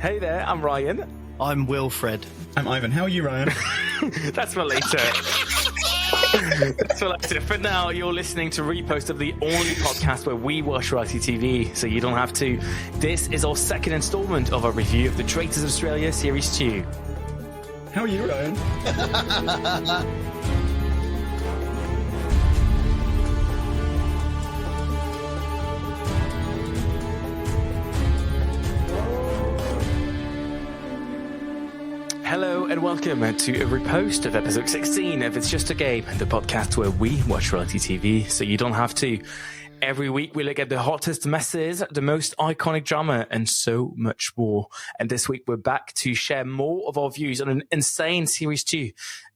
Hey there, I'm Rayan. I'm Wilfred. I'm Ivan. How are you, Rayan? That's for later. That's for later. For now, you're listening to Repost of the only podcast where we watch reality TV, so you don't have to. This is our second installment of our review of the Traitors Australia Series 2. How are you, Rayan? Hello and welcome to a repost of episode 16 of It's Just a Game, the podcast where we watch reality TV so you don't have to. Every week we look at the hottest messes, the most iconic drama, and so much more. And this week we're back to share more of our views on an insane Series 2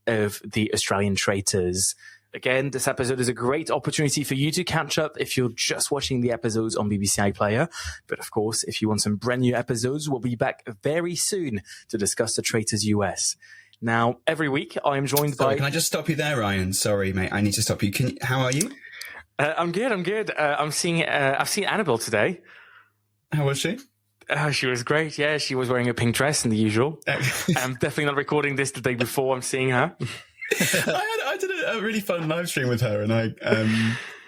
of the Australian Traitors. Again, this episode is a great opportunity for you to catch up if you're just watching the episodes on BBC iPlayer. But of course, if you want some brand new episodes, we'll be back very soon to discuss the Traitors US. Now, every week I am joined by... Can I just stop you there, Rayan? Sorry, mate. I need to stop you. How are you? I'm good. I've seen Annabel today. How was she? She was great. Yeah, she was wearing a pink dress and the usual. I'm definitely not recording this the day before I'm seeing her. I did a really fun live stream with her, and I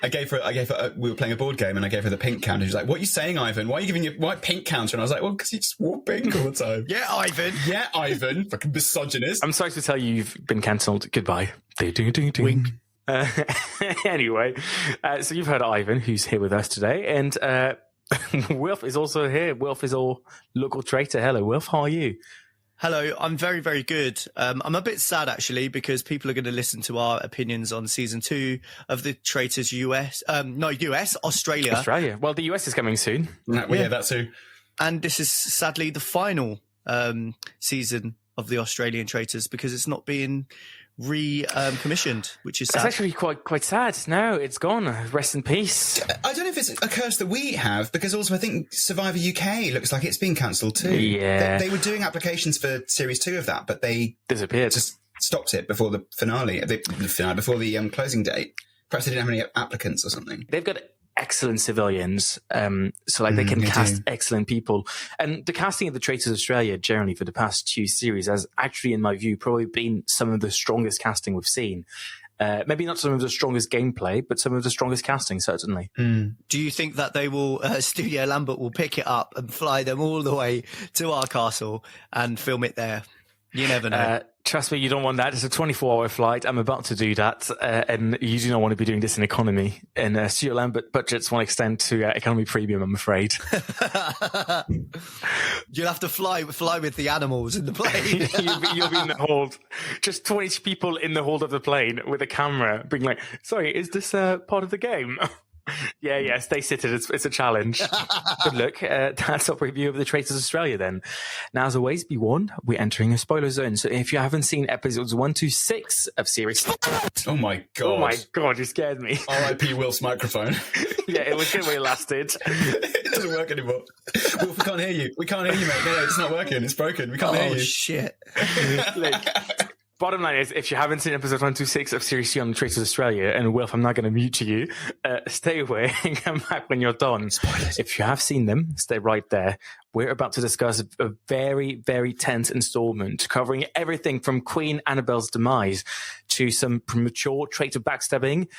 gave her. We were playing a board game, and I gave her the pink counter. She was like, "What are you saying, Ivan? Why are you giving your pink counter?" And I was like, "Well, because you just wore pink all the time." Yeah, Ivan. Yeah, Ivan. Fucking misogynist. I'm sorry to tell you, you've been cancelled. Goodbye. Wink. Anyway, so you've heard Ivan, who's here with us today, and Wilf is also here. Wilf is our local traitor. Hello, Wilf. How are you? Hello, I'm very, very good. I'm a bit sad, actually, because people are going to listen to our opinions on season 2 of the Traitors Australia. Australia. Well, the US is coming soon. Yeah, that's who. And this is sadly the final season of the Australian Traitors because it's not being commissioned, which is sad. It's actually quite sad. No, it's gone. Rest in peace. I don't know if it's a curse that we have, because also I think Survivor UK looks like it's been cancelled too. Yeah. They were doing applications for Series 2 of that, but they disappeared. Just stopped it before the finale, before the closing date. Perhaps they didn't have any applicants or something. They've got excellent civilians, so they can cast excellent people. And the casting of the Traitors Australia generally for the past 2 series has actually, in my view, probably been some of the strongest casting we've seen. Maybe not some of the strongest gameplay, but some of the strongest casting, certainly. Do you think that they will, Studio Lambert will pick it up and fly them all the way to our castle and film it there? You never know. Trust me, you don't want that. It's a 24-hour flight. I'm about to do that. And you do not want to be doing this in economy. And Studio Lambert budgets won't extend to economy premium, I'm afraid. You'll have to fly with the animals in the plane. you'll be in the hold. Just 20 people in the hold of the plane with a camera being like, sorry, is this part of the game? Yeah, stay seated. It's a challenge. Good luck. That's our review of the Traitors Australia then. Now, as always, be warned, we're entering a spoiler zone. So if you haven't seen episodes 1 to 6 of series... Oh my God. Oh my God, you scared me. R.I.P. Wilf's microphone. Yeah, it was good when it lasted. It doesn't work anymore. Wilf, we can't hear you. We can't hear you, mate. No, it's not working. It's broken. We can't hear you. Oh, shit. Look, bottom line is, if you haven't seen episode 1 to 6 of Series 2 on the Traitors Australia, and Wilf, I'm not going to mute you, stay away and come back when you're done. Spoilers. If you have seen them, stay right there. We're about to discuss a very, very tense installment covering everything from Queen Annabel's demise to some premature traitor backstabbing,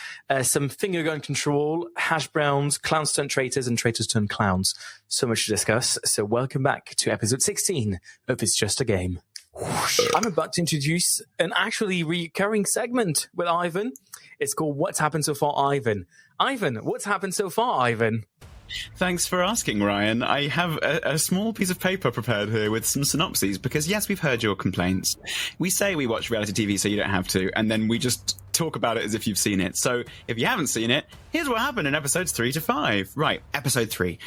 some finger gun control, hash browns, clowns turned traitors, and traitors turned clowns. So much to discuss. So welcome back to episode 16 of It's Just a Game. I'm about to introduce an actually recurring segment with Ivan. It's called What's Happened So Far, Ivan. Ivan, what's happened so far, Ivan? Thanks for asking, Ryan. I have a small piece of paper prepared here with some synopses because, yes, we've heard your complaints. We say we watch reality TV so you don't have to, and then we just talk about it as if you've seen it. So if you haven't seen it, here's what happened in episodes 3 to 5. Right, episode 3.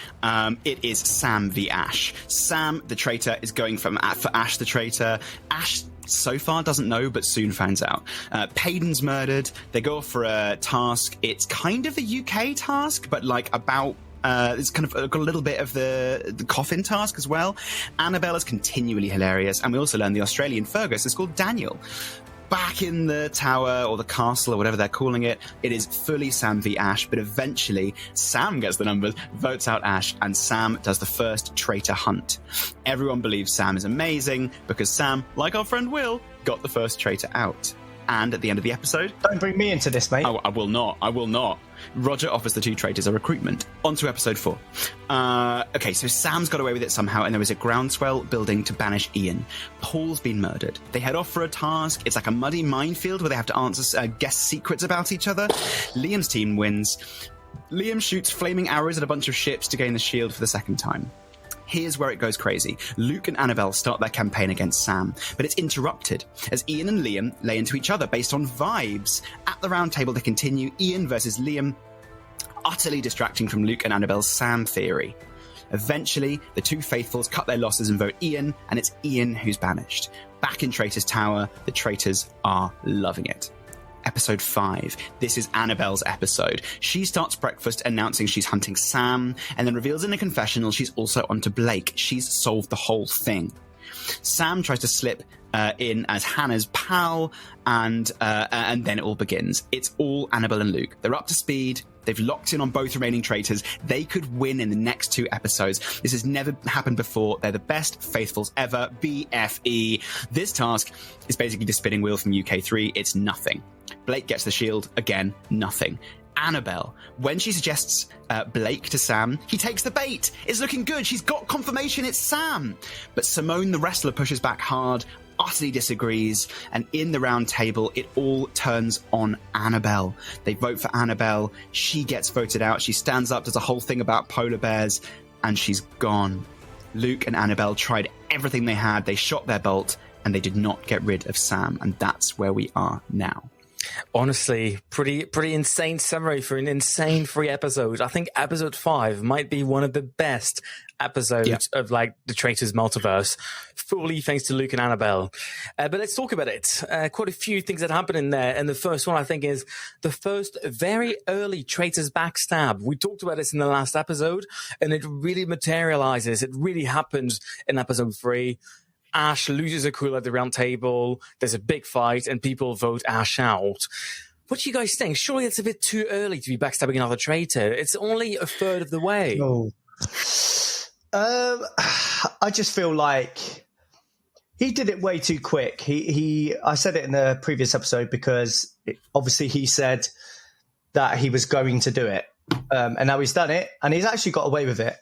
It is Sam v Ash. Sam, the traitor, is going for Ash, the traitor. Ash so far doesn't know, but soon finds out. Payden's murdered. They go off for a task. It's kind of a UK task, but like about... it's kind of got a little bit of the coffin task as well. Annabel is continually hilarious, and we also learn the Australian Fergus is called Daniel. back in the tower or the castle or whatever they're calling it. It is fully Sam v Ash, but eventually Sam gets the numbers, votes out Ash, and Sam does the first traitor hunt. Everyone believes Sam is amazing because Sam, like our friend Will, got the first traitor out. And at the end of the episode... Don't bring me into this, mate. Oh, I will not. Roger offers the two traitors a recruitment. On to episode 4. Okay, so Sam's got away with it somehow, and there is a groundswell building to banish Ian. Paul's been murdered. They head off for a task. It's like a muddy minefield where they have to answer guest secrets about each other. Liam's team wins. Liam shoots flaming arrows at a bunch of ships to gain the shield for the second time. Here's where it goes crazy. Luke and Annabel start their campaign against Sam, but it's interrupted as Ian and Liam lay into each other based on vibes. At the round table, they continue Ian versus Liam, utterly distracting from Luke and Annabel's Sam theory. Eventually, the two faithfuls cut their losses and vote Ian, and it's Ian who's banished. Back in Traitors Tower, the traitors are loving it. Episode 5. This is Annabel's episode. She starts breakfast announcing she's hunting Sam, and then reveals in a confessional she's also onto Blake. She's solved the whole thing. Sam tries to slip in as Hannah's pal, and then it all begins. It's all Annabel and Luke. They're up to speed. They've locked in on both remaining traitors. They could win in the next 2 episodes. This has never happened before. They're the best faithfuls ever. BFE. This task is basically just spinning Wilf from UK3. It's nothing. Blake gets the shield. Again, nothing. Annabel, when she suggests Blake to Sam, he takes the bait. It's looking good. She's got confirmation it's Sam. But Simone, the wrestler, pushes back hard, utterly disagrees, and in the round table, it all turns on Annabel. They vote for Annabel. She gets voted out. She stands up, does a whole thing about polar bears, and she's gone. Luke and Annabel tried everything they had. They shot their bolt, and they did not get rid of Sam, and that's where we are now. Honestly, pretty insane summary for an insane 3 episodes. I think episode 5 might be one of the best episodes of like the Traitors multiverse, fully thanks to Luke and Annabel. But let's talk about it. Quite a few things that happen in there, and the first one I think is the first very early Traitors backstab. We talked about this in the last episode, and it really materializes. It really happens in episode 3. Ash loses a cool at the round table. There's a big fight and people vote Ash out. What do you guys think? Surely it's a bit too early to be backstabbing another traitor. It's only a third of the way. Oh. I just feel like he did it way too quick. I said it in the previous episode because obviously he said that he was going to do it. And now he's done it and he's actually got away with it.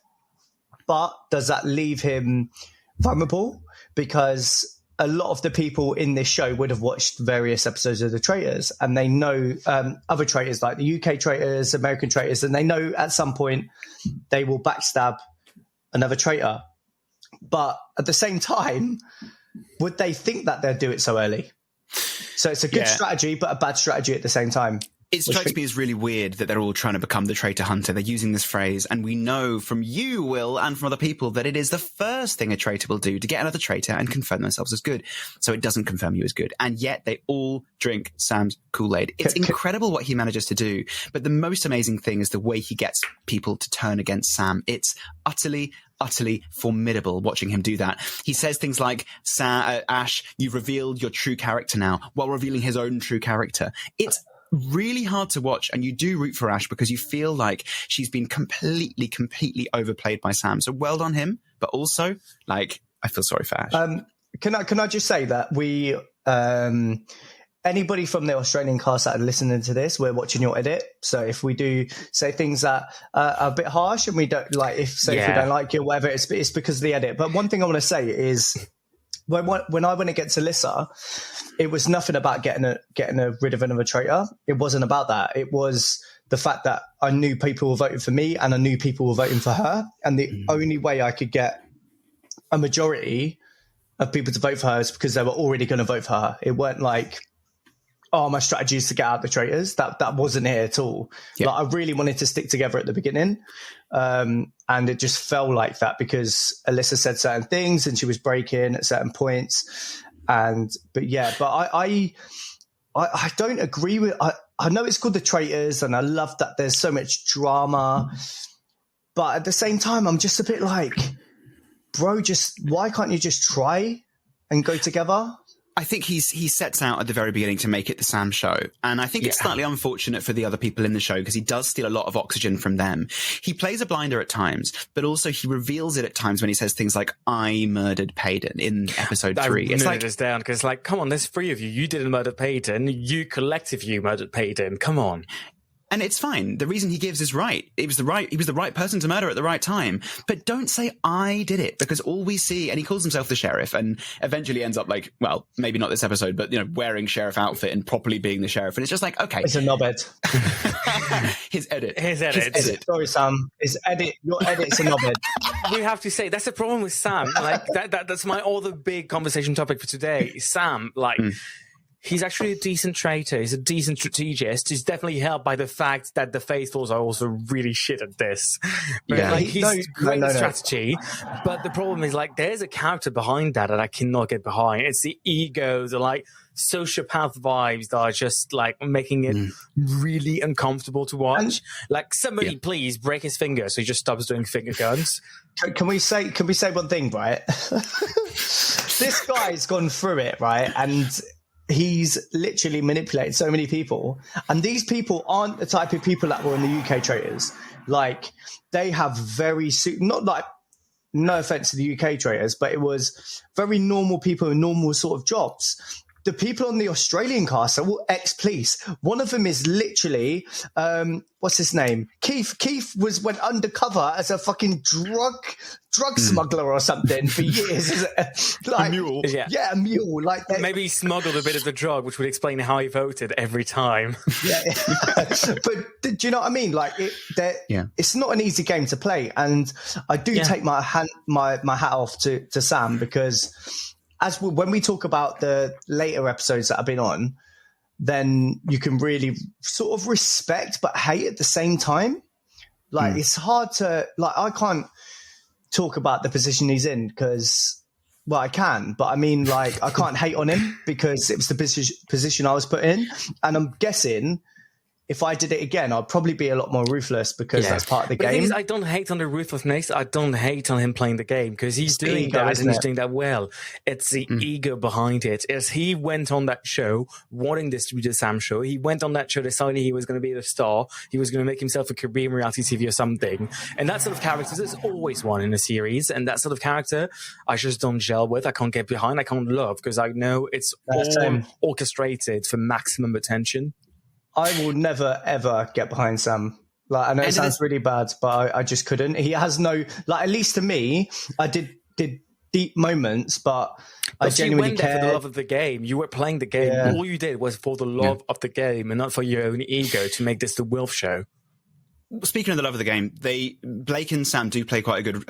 But does that leave him vulnerable? Because a lot of the people in this show would have watched various episodes of the Traitors, and they know other traitors like the UK traitors, American traitors, and they know at some point they will backstab another traitor. But at the same time, would they think that they'll do it so early? So it's a good strategy, but a bad strategy at the same time. It strikes me as really weird that they're all trying to become the traitor hunter. They're using this phrase, and we know from you, Will, and from other people that it is the first thing a traitor will do to get another traitor and confirm themselves as good. So it doesn't confirm you as good. And yet they all drink Sam's Kool-Aid. It's incredible what he manages to do. But the most amazing thing is the way he gets people to turn against Sam. It's utterly formidable watching him do that. He says things like, Ash, you've revealed your true character now, while revealing his own true character. It's really hard to watch, and you do root for Ash because you feel like she's been completely overplayed by Sam. So well done him, but also, like, I feel sorry for Ash. Can I just say that we anybody from the Australian cast that are listening to this, we're watching your edit. So if we do say things that are a bit harsh and we don't like, if we don't like you or whatever, it's because of the edit. But one thing I want to say is, when I went against Alyssa, it was nothing about getting rid of another traitor. It wasn't about that. It was the fact that I knew people were voting for me and I knew people were voting for her. And the only way I could get a majority of people to vote for her is because they were already going to vote for her. It weren't like, oh, my strategy is to get out the traitors. That wasn't it at all. Yeah. Like, I really wanted to stick together at the beginning. And it just felt like that because Alyssa said certain things and she was breaking at certain points. But I don't agree with, I know it's called the Traitors and I love that there's so much drama, but at the same time, I'm just a bit like, bro, why can't you just try and go together? I think he sets out at the very beginning to make it the Sam show. And I think it's slightly unfortunate for the other people in the show because he does steal a lot of oxygen from them. He plays a blinder at times, but also he reveals it at times when he says things like, I murdered Payton in episode 3. It's like, this down because like, come on, there's 3 of you. You didn't murder Payton. You collectively murdered Payton. Come on. And it's fine. The reason he gives is right. He was the right person to murder at the right time. But don't say I did it, because all we see, and he calls himself the sheriff, and eventually ends up like, well, maybe not this episode, but wearing sheriff outfit and properly being the sheriff. And it's just like, okay, it's a knobhead. His edit. Sorry, Sam. Your edit's a knobhead. We have to say that's the problem with Sam. Like that's my other big conversation topic for today. Sam, like. He's actually a decent traitor. He's a decent strategist. He's definitely helped by the fact that the Faithfuls are also really shit at this. But he's great at strategy. But the problem is, like, there's a character behind that I cannot get behind. It's the ego, the, like, sociopath vibes that are just, like, making it really uncomfortable to watch. Like, somebody please break his finger so he just stops doing finger guns. Can we say one thing, right? This guy's gone through it, right? And he's literally manipulated so many people, and these people aren't the type of people that were in the UK Traitors. Like, they have not like, no offense to the UK Traitors, but it was very normal people in normal sort of jobs. The people on the Australian cast are all ex-police. One of them is literally, what's his name? Keith. Keith went undercover as a fucking drug smuggler or something for years. Like, a mule. Yeah, a mule. Like, maybe he smuggled a bit of the drug, which would explain how he voted every time. Yeah. But do you know what I mean? Like, it's not an easy game to play. And I do take my hat off to Sam, because when we talk about the later episodes that I've been on, then you can really sort of respect but hate at the same time. Like, it's hard to, like, I can't talk about the position he's in because, well, I can, but I mean, like, I can't hate on him because it was the position I was put in. And I'm guessing if I did it again, I'd probably be a lot more ruthless because that's part of the game. The thing is, I don't hate on the ruthlessness. I don't hate on him playing the game because he's doing that and he's doing that well. It's the ego behind it. As he went on that show, wanting this to be the Sam show, he went on that show deciding he was going to be the star. He was going to make himself a career in reality TV or something. And that sort of character, there's always one in a series. And that sort of character, I just don't gel with. I can't get behind. I can't love because I know it's all orchestrated for maximum attention. I will never, ever get behind Sam. Like, I know it sounds really bad, but I just couldn't. He has no, like, at least to me, I did deep moments, but I genuinely went there for the love of the game. You were playing the game. Yeah. All you did was for the love of the game and not for your own ego to make this the Wilf show. Speaking of the love of the game, Blake and Sam do play quite a good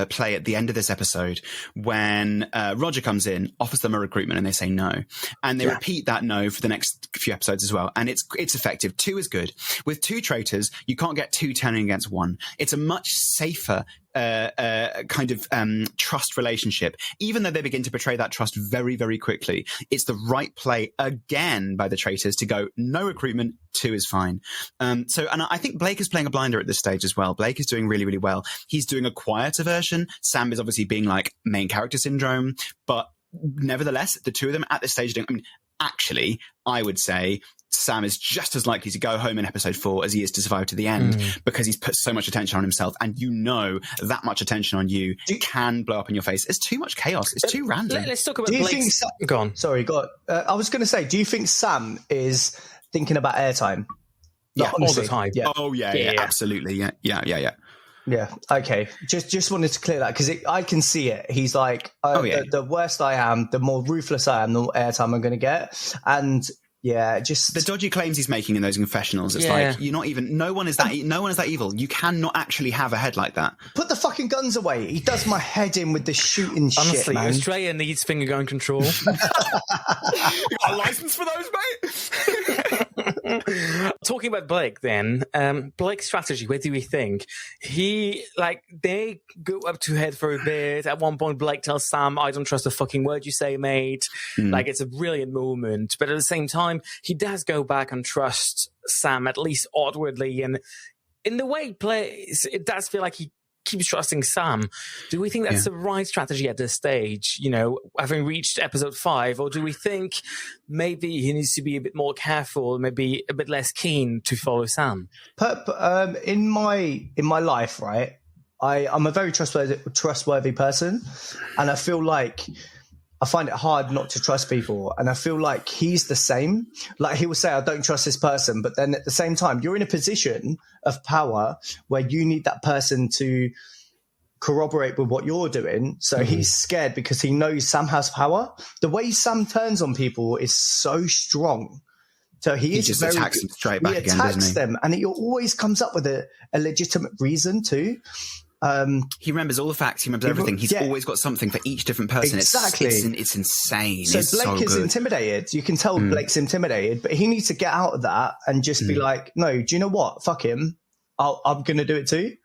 play at the end of this episode when Roger comes in, offers them a recruitment, and they say no. And they repeat that no for the next few episodes as well. And it's effective. 2 is good. With 2 traitors, you can't get 2 turning against 1. It's a much safer kind of trust relationship, even though they begin to betray that trust very, very quickly. It's the right play again by the traitors to go, no recruitment, 2 is fine. And I think Blake is playing a blinder at this stage as well. Blake is doing really, really well. He's doing a quieter version. Sam is obviously being like main character syndrome, but nevertheless, the 2 of them at this stage doing, actually, I would say Sam is just as likely to go home in episode 4 as he is to survive to the end because he's put so much attention on himself, and that much attention on you can blow up in your face. It's too much chaos. It's too random. Let's talk about Blake's... Go on. Sorry, go on. I was going to say, do you think Sam is thinking about airtime? Yeah, all the time. Yeah. Oh, yeah, absolutely. Yeah. Yeah. Okay. Just wanted to clear that because I can see it. He's like, the worse I am, the more ruthless I am, the more airtime I'm going to get. And just the dodgy claims he's making in those confessionals. It's like, you're not even, no one is that evil. You cannot actually have a head like that. Put the fucking guns away. He does my head in with the shooting shit, man. Honestly, Australia needs finger gun control. You got a license for those, mate? Talking about Blake then, Blake's strategy, what do we think? They go up to head for a bit. At one point, Blake tells Sam, I don't trust a fucking word you say, mate. Like, it's a brilliant moment. But at the same time, he does go back and trust Sam, at least outwardly. And in the way he plays, it does feel like he keeps trusting Sam. Do we think that's the right strategy at this stage, having reached episode 5? Or do we think maybe he needs to be a bit more careful, maybe a bit less keen to follow Sam? In my life, right, I'm a very trustworthy person, and I feel like I find it hard not to trust people. And I feel like he's the same. Like, he will say, I don't trust this person. But then at the same time, you're in a position of power where you need that person to corroborate with what you're doing. So he's scared because he knows Sam has power. The way Sam turns on people is so strong. So he just attacks them straight back again, doesn't he? He attacks them, and he always comes up with a legitimate reason too. He remembers all the facts. He remembers everything. He's always got something for each different person. Exactly. It's insane. So Blake is intimidated. You can tell Blake's intimidated, but he needs to get out of that and just be like, no, do you know what? Fuck him. I'm going to do it too.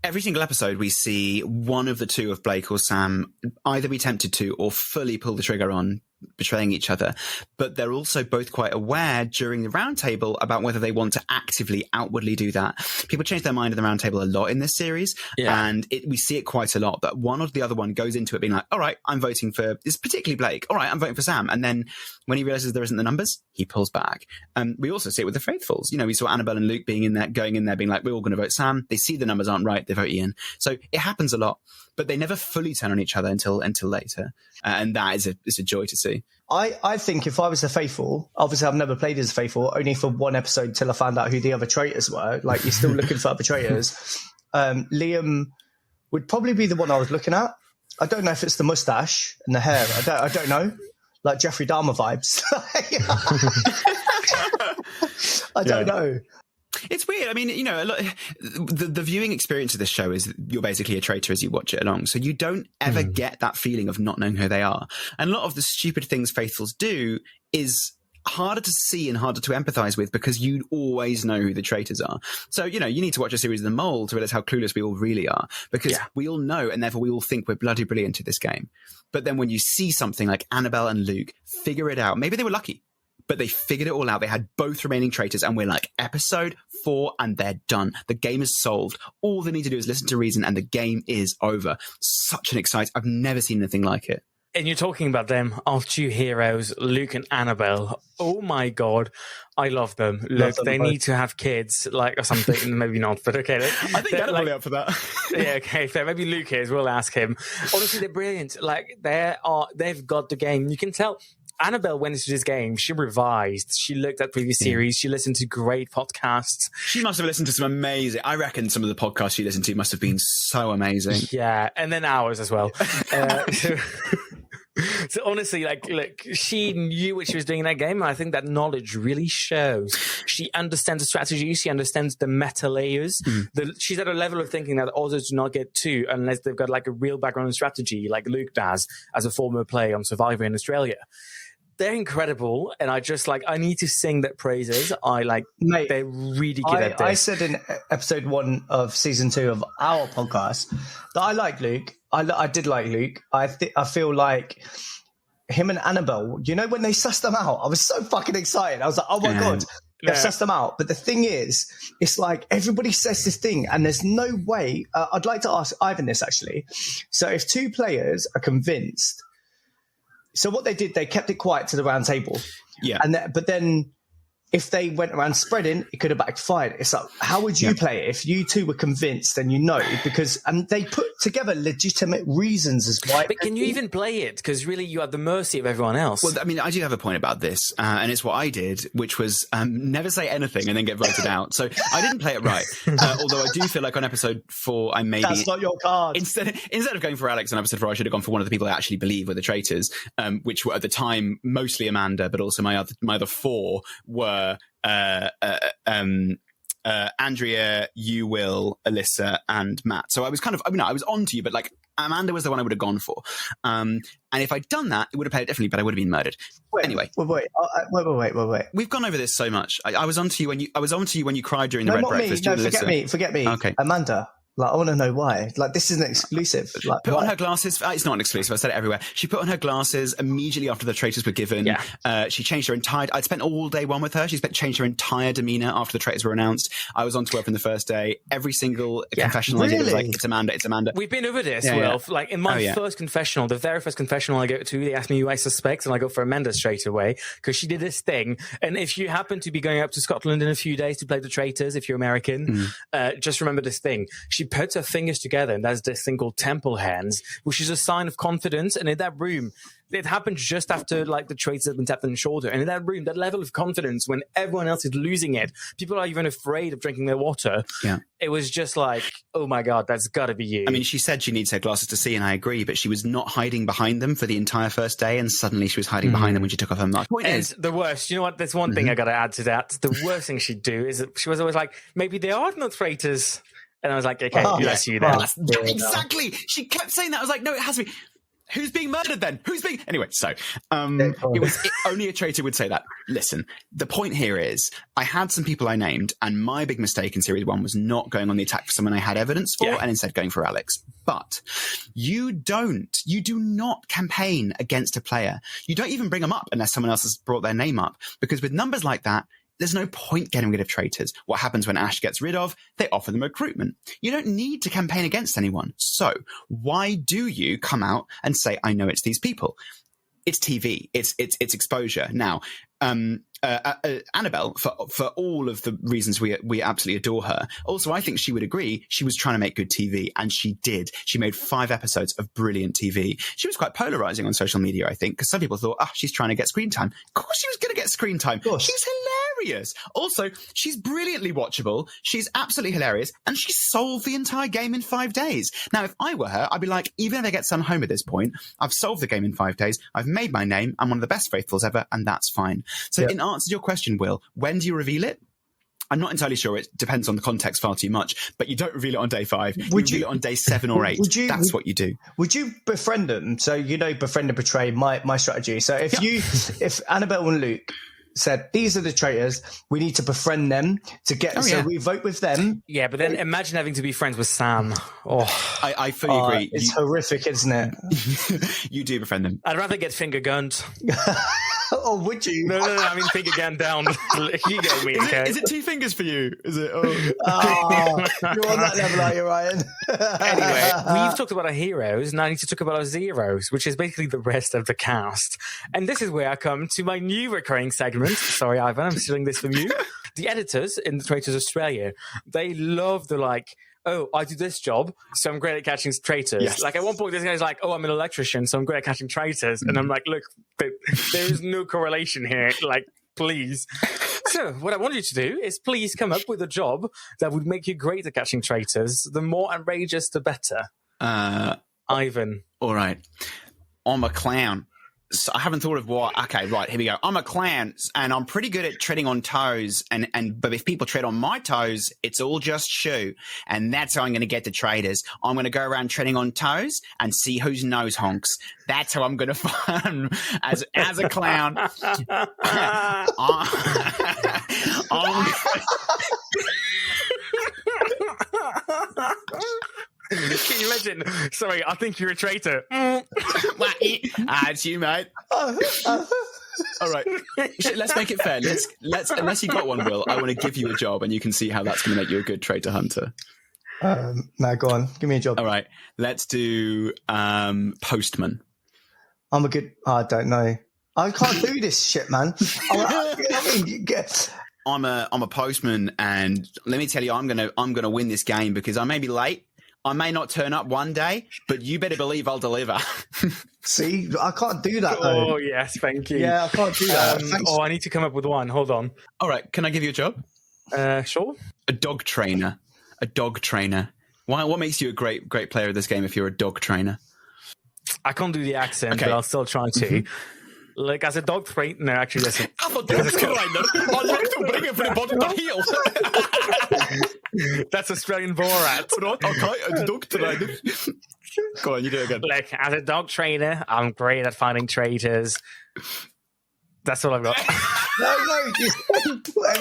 Every single episode, we see one of the two of Blake or Sam either be tempted to or fully pull the trigger on betraying each other. But they're also both quite aware during the round table about whether they want to actively, outwardly do that. People change their mind at the round table a lot in this series. Yeah. And we see it quite a lot, that one or the other one goes into it being like, all right, I'm voting for this, particularly Blake. All right, I'm voting for Sam. And then when he realizes there isn't the numbers, he pulls back. We also see it with the Faithfuls. We saw Annabel and Luke being in there, going in there being like, we're all going to vote Sam. They see the numbers aren't right. They vote Ian. So it happens a lot, but they never fully turn on each other until later. And that is a joy to see. I think if I was a Faithful, obviously I've never played as a Faithful, only for one episode till I found out who the other traitors were. Like, you're still looking for other traitors. Liam would probably be the one I was looking at. I don't know if it's the mustache and the hair. I don't know. Like Jeffrey Dahmer vibes. I don't know. It's weird. I mean, the viewing experience of this show is you're basically a traitor as you watch it along. So you don't ever get that feeling of not knowing who they are. And a lot of the stupid things Faithfuls do is harder to see and harder to empathize with because you always know who the traitors are. So, you need to watch a series of The Mole to realize how clueless we all really are, because we all know, and therefore we all think we're bloody brilliant at this game. But then when you see something like Annabel and Luke figure it out, maybe they were lucky, but they figured it all out. They had both remaining traitors, and we're like, episode 4, and they're done. The game is solved. All they need to do is listen to reason, and the game is over. Such an exciting... I've never seen anything like it. And you're talking about them, our two heroes, Luke and Annabel. Oh my God, I love them. Look, they need to have kids, or something. Maybe not, but okay. I think Annabel will be up for that. Yeah, okay, fair. Maybe Luke is. We'll ask him. Honestly, they're brilliant. They've got the game. You can tell... Annabelle went into this game, she revised, she looked at previous series, she listened to great podcasts. She must have listened to some amazing... I reckon some of the podcasts she listened to must have been so amazing. Yeah, and then ours as well. So honestly, look, she knew what she was doing in that game, and I think that knowledge really shows. She understands the strategy, she understands the meta layers. She's at a level of thinking that others do not get to unless they've got a real background in strategy, like Luke does as a former player on Survivor in Australia. They're incredible, and I need to sing their praises. Mate, they're really good at this. I said in episode 1 of season 2 of our podcast that I like Luke. I did like Luke. I feel like him and Annabelle, when they sussed them out, I was so fucking excited. I was like, oh my God, they've sussed them out. But the thing is, it's like everybody says this thing, and there's no way. I'd like to ask Ivan this, actually. So if 2 players are convinced... So what they did, they kept it quiet to the round table. Yeah. But then if they went around spreading, it could have backfired. It's like, how would you play it if you two were convinced and because they put together legitimate reasons as why. But can you even play it? Because really you are at the mercy of everyone else. Well, I mean, I do have a point about this, and it's what I did, which was never say anything and then get voted out. So I didn't play it right. Although I do feel like on episode 4, I maybe... That's not your card. Instead of going for Alex on episode 4, I should have gone for one of the people I actually believe were the traitors, which were at the time mostly Amanda, but also my other 4 were Andrea, you, Will, Alyssa, and Matt. So I was I was on to you, but Amanda was the one I would have gone for. And if I'd done that, it would have played it differently, but I would have been murdered. Anyway. Wait. We've gone over this so much. I was on to you when you cried during the Red Breakfast. Forget me. Okay. Amanda. Like, I want to know why. Like, this isn't exclusive. Like, Put why? on her glasses. It's not an exclusive. I said it everywhere. She put on her glasses immediately after the traitors were given. Yeah. She changed her entire. I'd spent all day one with her. She changed her entire demeanor after the traitors were announced. I was on to her from the first day. Every single confessional I did was like, "It's Amanda. It's Amanda." We've been over this, Yeah, Wilf. Like in my first confessional, the very first confessional I go to, they ask me who I suspect, and I go for Amanda straight away because she did this thing. And if you happen to be going up to Scotland in a few days to play the traitors, if you're American, just remember this thing. She puts her fingers together, and there's this thing called temple hands, which is a sign of confidence. And in that room, it happened just after like the traitors had been tapped on the shoulder. And in that room, that level of confidence, when everyone else is losing it, people are even afraid of drinking their water. Yeah. It was just like, oh my God, that's got to be you. I mean, she said she needs her glasses to see, and I agree, but she was not hiding behind them for the entire first day, and suddenly she was hiding behind them when she took off her mask. And the worst, you know what? There's one thing I got to add to that. The worst thing she'd do is that she was always like, maybe they are not traitors. And I was like, okay, bless you then. Exactly. She kept saying that. I was like, no, it has to be. Who's being murdered then? Who's being... Anyway, so only a traitor would say that. Listen, the point here is I had some people I named, and my big mistake in series 1 was not going on the attack for someone I had evidence for and instead going for Alex. But you do not campaign against a player. You don't even bring them up unless someone else has brought their name up, because with numbers like that, there's no point getting rid of traitors. What happens when Ash gets rid of? They offer them recruitment. You don't need to campaign against anyone. So why do you come out and say, I know it's these people? It's TV. It's exposure. Now, Annabel, for all of the reasons we absolutely adore her. Also, I think she would agree she was trying to make good TV, and she did. She made 5 episodes of brilliant TV. She was quite polarizing on social media, I think, because some people thought, she's trying to get screen time. Of course she was going to get screen time. She's hilarious. Also, she's brilliantly watchable. She's absolutely hilarious, and she solved the entire game in 5 days. Now, if I were her, I'd be like, even if I get sent home at this point, I've solved the game in 5 days. I've made my name. I'm one of the best faithfuls ever, and that's fine. So in answer to your question, Will, when do you reveal it? I'm not entirely sure. It depends on the context far too much, but you don't reveal it on day 5. You reveal it on day 7 or 8. That's what you do. Would you befriend them? So, befriend and betray, my strategy. So if Annabelle and Luke said, these are the traitors, we need to befriend them to get, we vote with them. Yeah, but then imagine having to be friends with Sam. I fully agree. It's horrific, isn't it? You do befriend them. I'd rather get finger gunned. Oh, would you? No, I mean finger gun down. You get me, okay? Is it 2 fingers for you? Is it? You're on that level, are you, Ryan? Anyway, we've talked about our heroes. Now I need to talk about our zeros, which is basically the rest of the cast. And this is where I come to my new recurring segment. Sorry, Ivan, I'm stealing this from you. The editors in the Traitors Australia, they love the I do this job, so I'm great at catching traitors. Yes. Like at one point, this guy's like, I'm an electrician, so I'm great at catching traitors. And I'm like, look, there is no correlation here. Like, please. So what I want you to do is please come up with a job that would make you great at catching traitors. The more outrageous, the better. Ivan. All right. I'm a clown. So I haven't thought of what. Okay, right, here we go. I'm a clown, and I'm pretty good at treading on toes. But if people tread on my toes, it's all just shoe, and that's how I'm going to get the traitors. I'm going to go around treading on toes and see whose nose honks. That's how I'm going to find as a clown. Can you imagine? Sorry, I think you're a traitor. It's you, mate. All right, let's make it fair. Let's unless you got one, Will, I want to give you a job, and you can see how that's going to make you a good traitor hunter. No, go on, give me a job. All right, let's do postman. I'm a good. I don't know. I can't do this shit, man. I'm a postman, and let me tell you, I'm gonna win this game because I may be late. I may not turn up one day, but you better believe I'll deliver. See, I can't do that, though. Oh, yes, thank you. Yeah, I can't do that. I need to come up with one. Hold on. All right, can I give you a job? Sure. A dog trainer. Why? What makes you a great player of this game if you're a dog trainer? I can't do the accent, but I'll still try to. Like, as a dog trainer... No, actually, listen. I'm a dog trainer. I like to bring everybody to heel. That's Australian Borat. Okay, a dog trainer. Go on, you do it again. Like, as a dog trainer, I'm great at finding traitors. That's all I've got. No,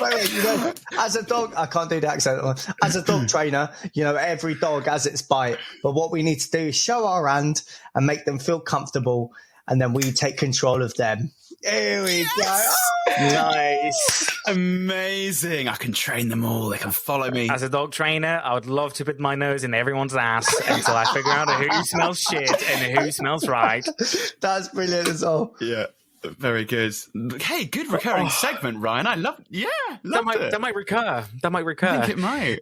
wait, you know, as a dog, I can't do the accent. As a dog trainer, you know, every dog has its bite. But what we need to do is show our hand and make them feel comfortable, and then we take control of them. Here we go. Oh, Nice. Amazing. I can train them all. They can follow me. As a dog trainer, I would love to put my nose in everyone's ass until I figure out who smells shit and who smells right. that's brilliant as well. Yeah. Very good. Hey, good recurring segment, Ryan. I love it. That might recur. I think it might.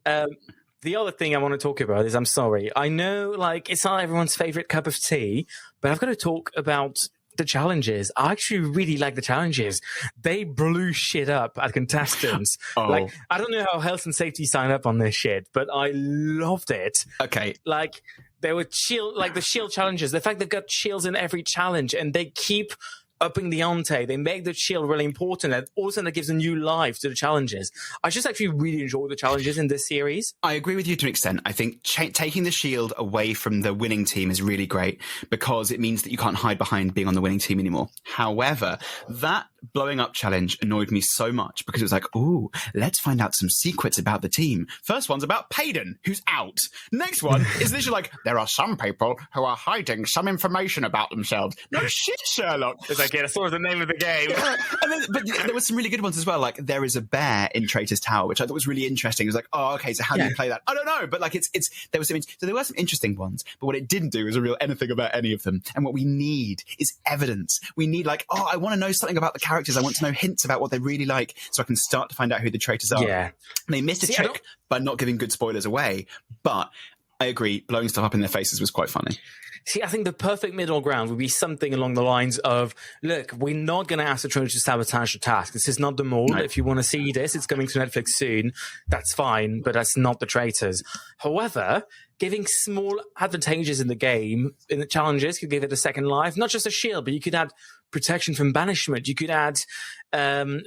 The other thing I want to talk about is, I'm sorry, I know like it's not everyone's favorite cup of tea, but I've got to talk about the challenges. I actually really like the challenges. They blew shit up at contestants. Like, I don't know how health and safety sign up on this shit, but I loved it. Okay. Like, there were the shield challenges. The fact they've got shields in every challenge and they keep upping the ante. They make the shield really important, and also that gives a new life to the challenges. I just actually really enjoy the challenges in this series. I agree with you to an extent. I think taking the shield away from the winning team is really great because it means that you can't hide behind being on the winning team anymore. However, that blowing up challenge annoyed me so much because it was like, ooh, let's find out some secrets about the team. First one's about Payden, who's out. Next one is literally like, there are some people who are hiding some information about themselves. No shit, Sherlock. It's like, yeah, that's sort of the name of the game. Yeah. But there were some really good ones as well. Like, there is a bear in Traitors Tower, which I thought was really interesting. It was like, oh, okay, so how do you play that? I don't know, but like, there were some interesting ones. But what it didn't do is reveal anything about any of them. And what we need is evidence. We need like, oh, I want to know something about the characters. I want to know hints about what they really like, so I can start to find out who the traitors are. Yeah, they missed a trick by not giving good spoilers away. But I agree, blowing stuff up in their faces was quite funny. See, I think the perfect middle ground would be something along the lines of, look, we're not going to ask the traitors to sabotage the task. This is not the mold. No. If you want to see this, it's coming to Netflix soon. That's fine, but that's not the traitors. However, giving small advantages in the game, in the challenges, could give it a second life. Not just a shield, but you could add protection from banishment. You could add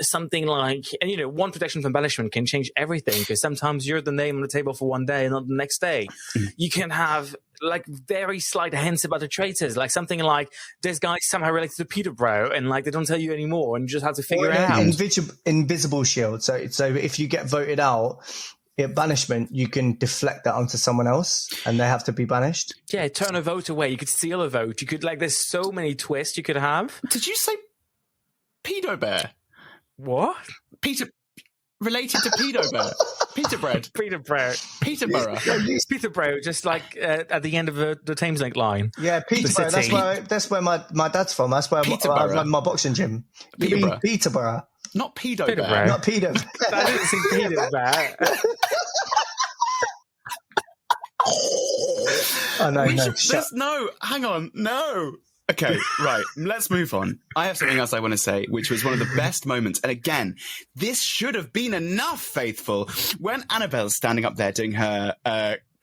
something like, and you know, one protection from banishment can change everything, because sometimes you're the name on the table for one day and not the next day. You can have like very slight hints about the traitors, like something like this guy's somehow related to Peterborough, and like they don't tell you anymore, and you just have to figure it out. Invisible shield. So if you get voted out, banishment, you can deflect that onto someone else and they have to be banished. Yeah, turn a vote away. You could steal a vote. You could, like, there's so many twists you could have. Did you say Pedo Bear? What? Related to Pedo Bear? Peterborough. Peterborough, just like at the end of the Thameslink line. Yeah, Peterborough. That's where my dad's from. That's where I run my boxing gym. Peterborough. Not Pedo Bear. Not Pedo. I didn't see Pedo Bear. Oh, no. Hang on. No. Okay, right. Let's move on. I have something else I want to say, which was one of the best moments. And again, this should have been enough, faithful. When Annabelle's standing up there doing her,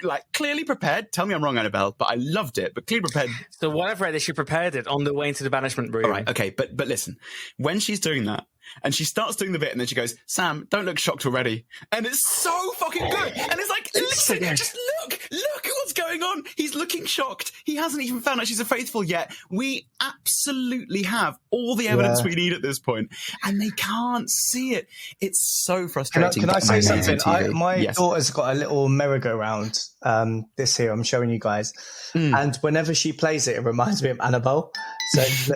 like, clearly prepared. Tell me I'm wrong, Annabelle, but I loved it. But clearly prepared. So what I've read is she prepared it on the way into the banishment room. All right, okay. But listen, when she's doing that, and she starts doing the bit, and then she goes, Sam, don't look shocked already. And it's so fucking good. And it's like, listen, just look at what's going on. He's looking shocked. He hasn't even found out she's a faithful yet. We absolutely have all the evidence we need at this point, and they can't see it. It's so frustrating. Can I say something? My daughter's got a little merry-go-round this here, I'm showing you guys. And whenever she plays it, it reminds me of Annabelle. So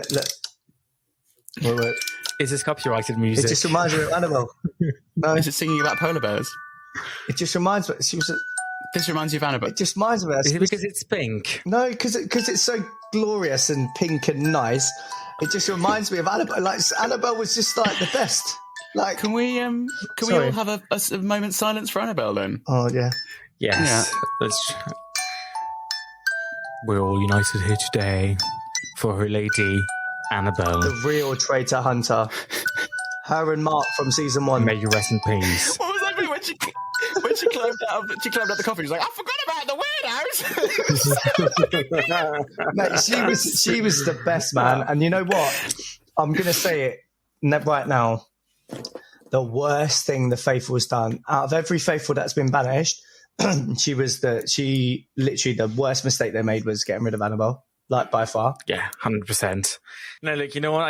look. Is this copyrighted music? It just reminds me of Annabelle. No. Is it singing about polar bears? It just reminds me. This reminds you of Annabelle? It just reminds me of her. Is it because it's pink? No, because it's so glorious and pink and nice. It just reminds me of Annabelle. Like, Annabelle was just like the best. Like, can we all have a moment's silence for Annabelle then? Oh yeah. Yes. Yeah. We're all united here today for her lady, Annabelle. The real traitor hunter. Her and Mark from season 1. May you rest in peace. What was that bit when she climbed out of the coffin? She's like, I forgot about the weirdos. Mate, she was the best, man. And you know what? I'm gonna say it right now. The worst thing the faithful has done out of every faithful that's been banished, she literally the worst mistake they made was getting rid of Annabelle. Like, by far. Yeah, 100%. No, look, you know what?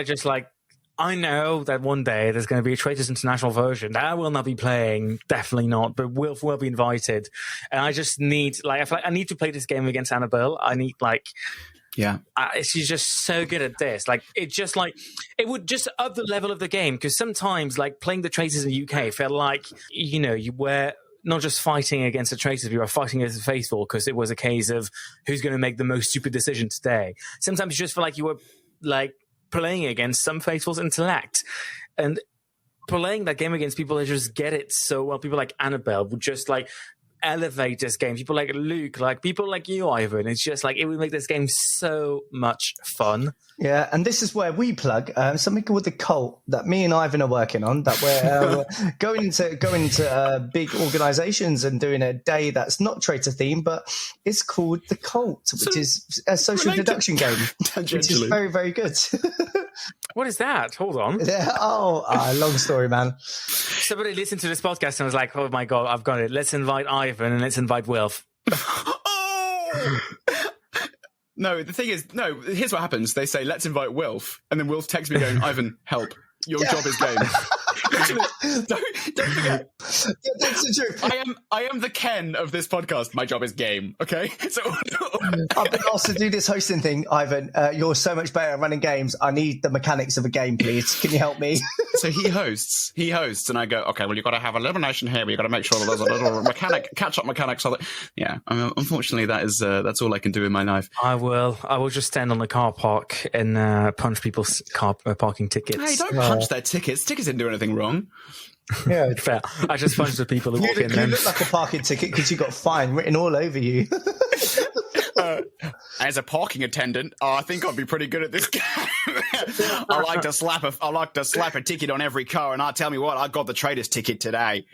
I know that one day there's going to be a Traitors International version that I will not be playing, definitely not, but Wilf will be invited. And I just need, like, I feel like I need to play this game against Annabel. I need, like, Yeah. She's just so good at this. Like, it just, like, it would just up the level of the game, because sometimes, like, playing the Traitors in the UK felt like, you know, you were not just fighting against the Traitors, you were fighting against the faithful, because it was a case of who's going to make the most stupid decision today. Sometimes you just feel like you were, like, playing against some faithful's intellect, and playing that game against people that just get it so well. People like Annabel would just, like, elevate this game. People like Luke, like people like you, Ivan. It's just like, it would make this game so much fun. Yeah, and this is where we plug something called the Cult that me and Ivan are working on. That we're going into big organisations and doing a day that's not Traitor themed, but it's called the Cult, which is a social deduction game, which is very, very good. What is that? Hold on. Yeah. Long story, man. Somebody listened to this podcast and was like, "Oh my god, I've got it. Let's invite Ivan and let's invite Wilf." Oh! No, the thing is, here's what happens. They say, let's invite Wilf. And then Wilf texts me going, Ivan, help. Your job is game. Don't forget. Yeah, that's the truth. I am the Ken of this podcast. My job is game, okay? So I've been asked to do this hosting thing, Ivan. You're so much better at running games. I need the mechanics of a game, please. Can you help me? So he hosts, and I go, okay, well, you've got to have elimination here, but you've got to make sure that there's a little catch-up mechanic. So that, yeah, unfortunately, that's all I can do in my life. I will just stand on the car park and punch people's car parking tickets. Hey, don't punch their tickets. Tickets didn't do anything wrong. Yeah, fair. I just punch the people who walk in. You look like a parking ticket because you got fine written all over you. As a parking attendant, I think I'd be pretty good at this game. I like to slap a ticket on every car, and tell me what, I got the Traitors ticket today.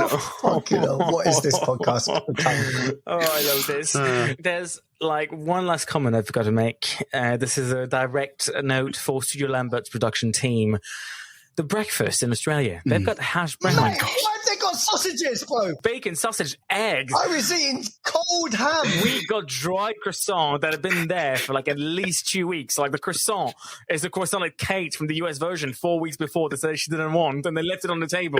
What is this podcast? Oh, I love this. There's like one last comment I've got to make. This is a direct note for Studio Lambert's production team. The breakfast in Australia, they've got hash brown. Why have they got sausages, bro? Bacon, sausage, eggs. I was eating cold ham. We got dried croissant that had been there for like at least 2 weeks. Like the croissant is the croissant that Kate from the US version 4 weeks before decided she didn't want, and they left it on the table.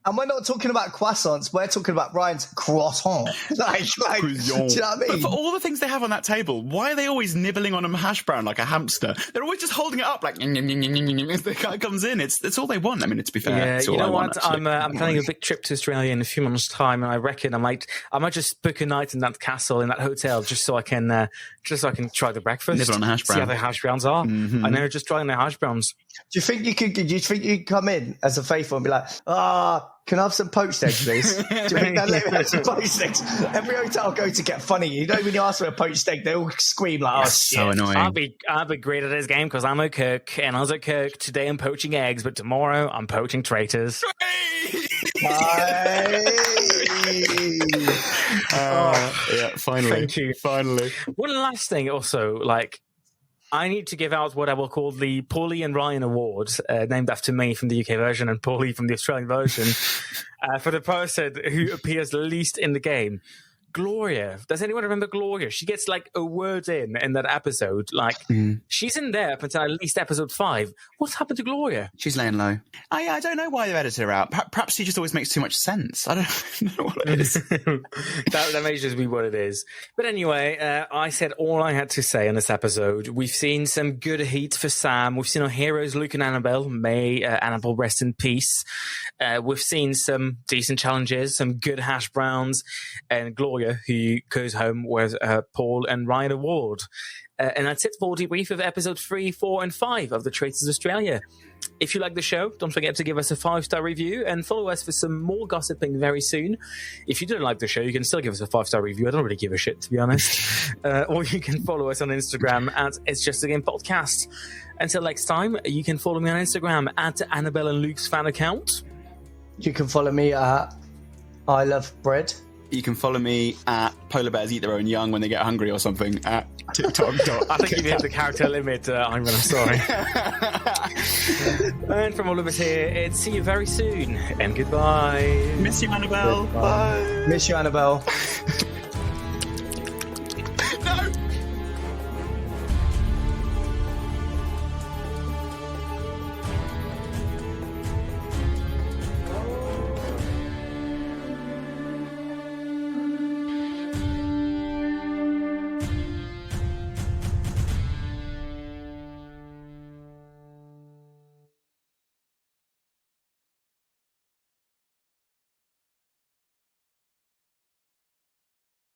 And we're not talking about croissants. We're talking about Ryan's croissant. Like, do you know what I mean? But for all the things they have on that table, why are they always nibbling on a hash brown like a hamster? They're always just holding it up like as the guy comes in. It's all they want. I mean, to be fair, yeah. it's You all know I what? want, I'm planning a big trip to Australia in a few months' time, and I reckon I might just book a night in that castle, in that hotel, just so I can try the breakfast. Nibble on a hash brown. See how the hash browns are. Mm-hmm. I know, just trying the hash browns. Do you think you could come in as a faithful and be like, can I have some poached eggs, please? Do you think they'll let me have some poached eggs? Every hotel I go to get funny. You know, when you ask for a poached egg, they all scream like, "Oh, shit." So annoying. I'll be great at this game because I'm a cook, and as a cook, today I'm poaching eggs, but tomorrow I'm poaching traitors. Yeah, finally. Thank you. Finally. One last thing also, like, I need to give out what I will call the Paulie and Rayan Award, named after me from the UK version and Paulie from the Australian version, for the person who appears least in the game. Gloria. Does anyone remember Gloria? She gets like a word in that episode. Like, she's in there up until at least episode 5. What's happened to Gloria? She's laying low. I don't know why they've edited her out. Perhaps she just always makes too much sense. I don't know what it is. that may just be what it is. But anyway, I said all I had to say on this episode. We've seen some good heat for Sam. We've seen our heroes, Luke and Annabel. May Annabel rest in peace. We've seen some decent challenges, some good hash browns, and Gloria, who goes home with Paul and Rayan Award. And that's it for the debrief of episode 3, 4, and 5 of the Traitors Australia. If you like the show, don't forget to give us a 5-star review and follow us for some more gossiping very soon. If you didn't like the show, you can still give us a 5-star review. I don't really give a shit, to be honest. Or you can follow us on Instagram at It's Just a Game Podcast. Until next time, you can follow me on Instagram at Annabel and Luke's fan account. You can follow me at I Love Bread. You can follow me at Polar Bears Eat Their Own Young when they get hungry or something at TikTok. I think you've hit the character limit, I'm sorry. And from all of us here, it's see you very soon, and goodbye. Miss you, Annabelle. Bye. Miss you, Annabelle.